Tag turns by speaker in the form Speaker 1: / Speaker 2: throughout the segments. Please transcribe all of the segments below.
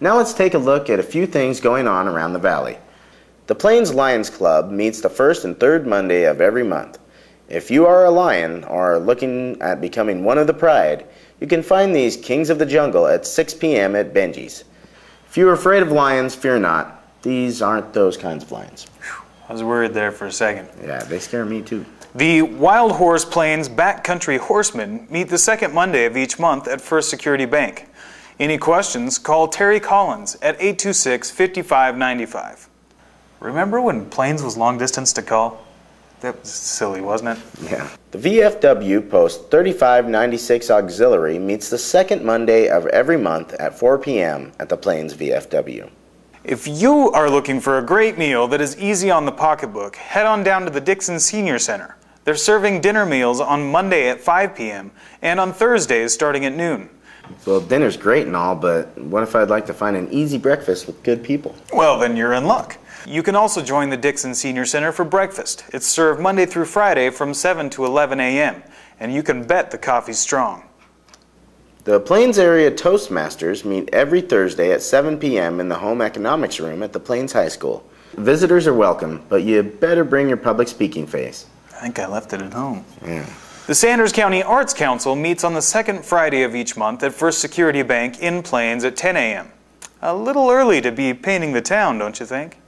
Speaker 1: Now let's take a look at a few things going on around the valley. The Plains Lions Club meets the first and third Monday of every month. If you are a lion or are looking at becoming one of the pride, you can find these kings of the jungle at 6 p.m. at Benji's. If you're afraid of lions, fear not. These aren't those kinds of lions.
Speaker 2: I was worried there for a second.
Speaker 1: Yeah, they scare me too.
Speaker 2: The Wild Horse Plains Backcountry Horsemen meet the second Monday of each month at First Security Bank. Any questions, call Terry Collins at 826-5595. Remember when Plains was long distance to call? That was silly, wasn't it?
Speaker 1: Yeah. The VFW Post 3596 Auxiliary meets the second Monday of every month at 4 p.m. at the Plains VFW.
Speaker 2: If you are looking for a great meal that is easy on the pocketbook, head on down to the Dixon Senior Center. They're serving dinner meals on Monday at 5 p.m. and on Thursdays starting at noon.
Speaker 1: Well, dinner's great and all, but what if I'd like to find an easy breakfast with good people?
Speaker 2: Well, then you're in luck. You can also join the Dixon Senior Center for breakfast. It's served Monday through Friday from 7 to 11 a.m., and you can bet the coffee's strong.
Speaker 1: The Plains Area Toastmasters meet every Thursday at 7 p.m. in the Home Economics Room at the Plains High School. Visitors are welcome, but you better bring your public speaking face.
Speaker 2: I think I left it at home.
Speaker 1: Yeah.
Speaker 2: The Sanders County Arts Council meets on the second Friday of each month at First Security Bank in Plains at 10 a.m. A little early to be painting the town, don't you think?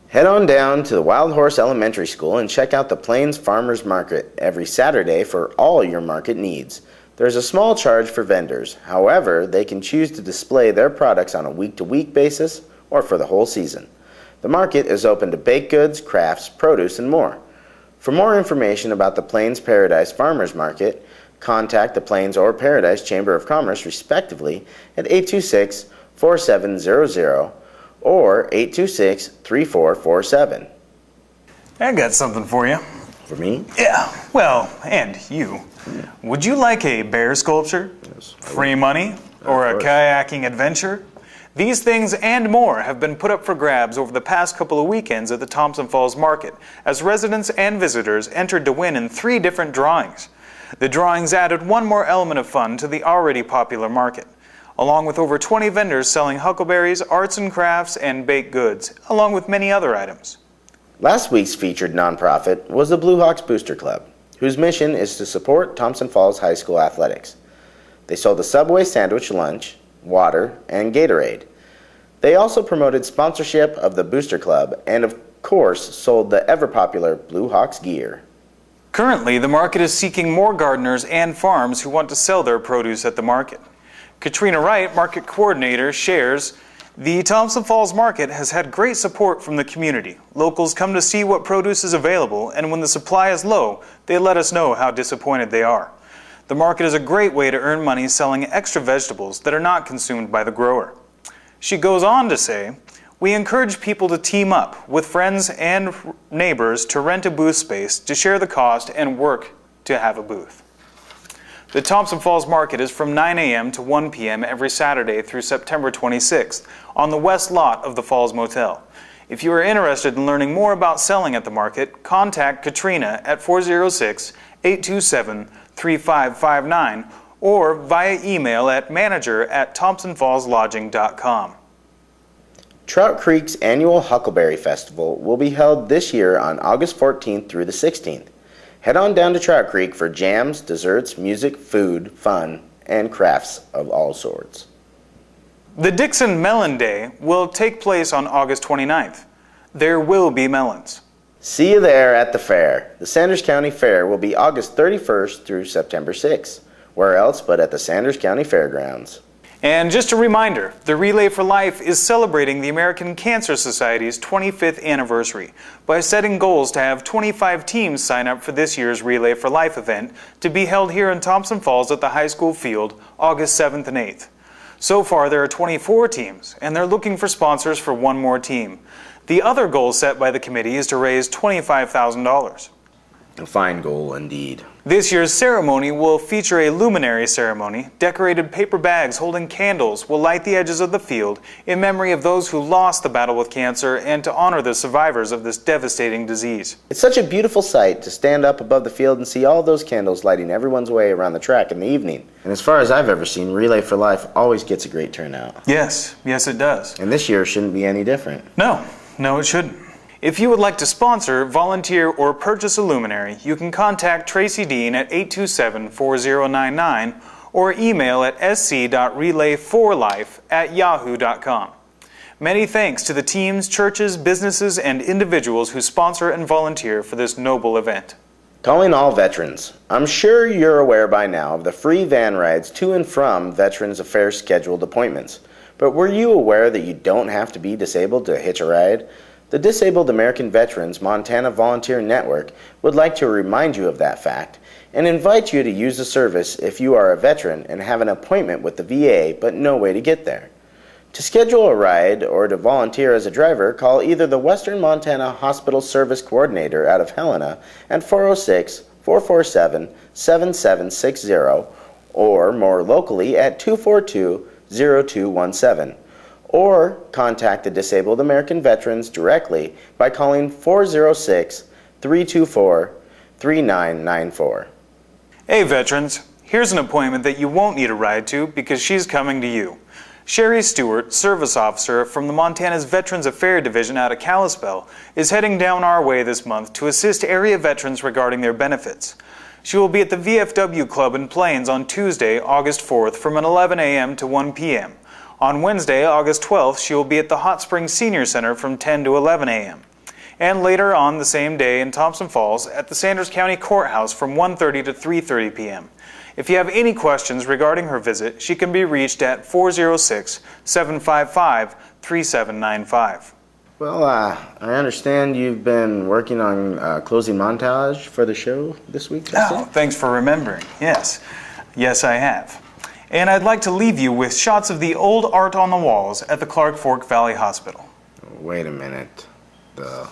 Speaker 1: Head on down to the Wild Horse Elementary School and check out the Plains Farmers Market every Saturday for all your market needs. There's a small charge for vendors. However, they can choose to display their products on a week-to-week basis or for the whole season. The market is open to baked goods, crafts, produce, and more. For more information about the Plains Paradise Farmers Market, contact the Plains or Paradise Chamber of Commerce respectively at 826-4700 or 826-3447.
Speaker 2: I got something for you.
Speaker 1: For me?
Speaker 2: Yeah, well, and you.
Speaker 1: Yeah.
Speaker 2: Would you like a bear sculpture?
Speaker 1: Yes.
Speaker 2: Free money? Or a kayaking adventure? These things and more have been put up for grabs over the past couple of weekends at the Thompson Falls Market, as residents and visitors entered to win in 3 different drawings. The drawings added one more element of fun to the already popular market, along with over 20 vendors selling huckleberries, arts and crafts, and baked goods, along with many other items.
Speaker 1: Last week's featured nonprofit was the Blue Hawks Booster Club, whose mission is to support Thompson Falls High School athletics. They sold a Subway sandwich lunch, water, and Gatorade. They also promoted sponsorship of the Booster Club and, of course, sold the ever-popular Blue Hawks gear.
Speaker 2: Currently, the market is seeking more gardeners and farms who want to sell their produce at the market. Katrina Wright, market coordinator, shares, "The Thompson Falls Market has had great support from the community. Locals come to see what produce is available, and when the supply is low, they let us know how disappointed they are. The market is a great way to earn money selling extra vegetables that are not consumed by the grower." She goes on to say, "We encourage people to team up with friends and neighbors to rent a booth space to share the cost and work to have a booth." The Thompson Falls Market is from 9 a.m. to 1 p.m. every Saturday through September 26th on the west lot of the Falls Motel. If you are interested in learning more about selling at the market, contact Katrina at 406-827-3559 or via email at manager@thompsonfallslodging.com.
Speaker 1: Trout Creek's annual Huckleberry Festival will be held this year on August 14th through the 16th. Head on down to Trout Creek for jams, desserts, music, food, fun, and crafts of all sorts.
Speaker 2: The Dixon Melon Day will take place on August 29th. There will be melons.
Speaker 1: See you there at the fair. The Sanders County Fair will be August 31st through September 6th. Where else but at the Sanders County Fairgrounds.
Speaker 2: And just a reminder, the Relay for Life is celebrating the American Cancer Society's 25th anniversary by setting goals to have 25 teams sign up for this year's Relay for Life event to be held here in Thompson Falls at the high school field August 7th and 8th. So far there are 24 teams, and they're looking for sponsors for one more team. The other goal set by the committee is to raise $25,000.
Speaker 1: A fine goal indeed.
Speaker 2: This year's ceremony will feature a luminary ceremony. Decorated paper bags holding candles will light the edges of the field in memory of those who lost the battle with cancer and to honor the survivors of this devastating disease.
Speaker 1: It's such a beautiful sight to stand up above the field and see all those candles lighting everyone's way around the track in the evening. And as far as I've ever seen, Relay for Life always gets a great turnout.
Speaker 2: Yes, it does.
Speaker 1: And this year shouldn't be any different.
Speaker 2: No, it shouldn't. If you would like to sponsor, volunteer, or purchase a luminary, you can contact Tracy Dean at 827-4099 or email at sc.relayforlife@yahoo.com. Many thanks to the teams, churches, businesses, and individuals who sponsor and volunteer for this noble event.
Speaker 1: Calling all veterans. I'm sure you're aware by now of the free van rides to and from Veterans Affairs scheduled appointments. But were you aware that you don't have to be disabled to hitch a ride? The Disabled American Veterans Montana Volunteer Network would like to remind you of that fact and invite you to use the service if you are a veteran and have an appointment with the VA but no way to get there. To schedule a ride or to volunteer as a driver, call either the Western Montana Hospital Service Coordinator out of Helena at 406-447-7760 or more locally at 242-0217. Or contact the Disabled American Veterans directly by calling 406-324-3994.
Speaker 2: Hey veterans, here's an appointment that you won't need a ride to because she's coming to you. Sherry Stewart, Service Officer from the Montana's Veterans Affairs Division out of Kalispell, is heading down our way this month to assist area veterans regarding their benefits. She will be at the VFW Club in Plains on Tuesday, August 4th from 11 a.m. to 1 p.m. On Wednesday, August 12th, she will be at the Hot Springs Senior Center from 10 to 11 a.m. And later on the same day in Thompson Falls at the Sanders County Courthouse from 1:30 to 3:30 p.m. If you have any questions regarding her visit, she can be reached at 406-755-3795.
Speaker 1: Well, I understand you've been working on closing montage for the show this week, Justin?
Speaker 2: Oh, thanks for remembering. Yes, I have. And I'd like to leave you with shots of the old art on the walls at the Clark Fork Valley Hospital.
Speaker 1: Wait a minute. The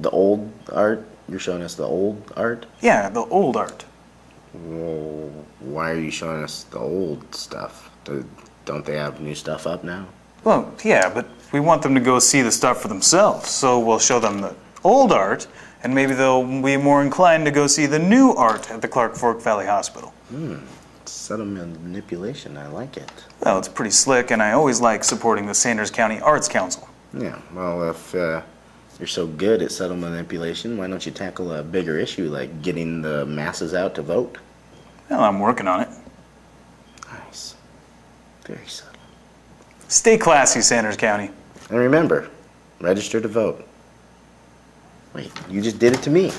Speaker 1: old art? You're showing us the old art?
Speaker 2: Yeah, the old art.
Speaker 1: Well, why are you showing us the old stuff? Don't they have new stuff up now?
Speaker 2: Well, yeah, but we want them to go see the stuff for themselves, so we'll show them the old art, and maybe they'll be more inclined to go see the new art at the Clark Fork Valley Hospital.
Speaker 1: Subtle manipulation, I like it.
Speaker 2: Well, it's pretty slick, and I always like supporting the Sanders County Arts Council.
Speaker 1: Yeah, well, if you're so good at subtle manipulation, why don't you tackle a bigger issue like getting the masses out to vote?
Speaker 2: Well, I'm working on it.
Speaker 1: Nice. Very subtle.
Speaker 2: Stay classy, Sanders County.
Speaker 1: And remember, register to vote. Wait, you just did it to me.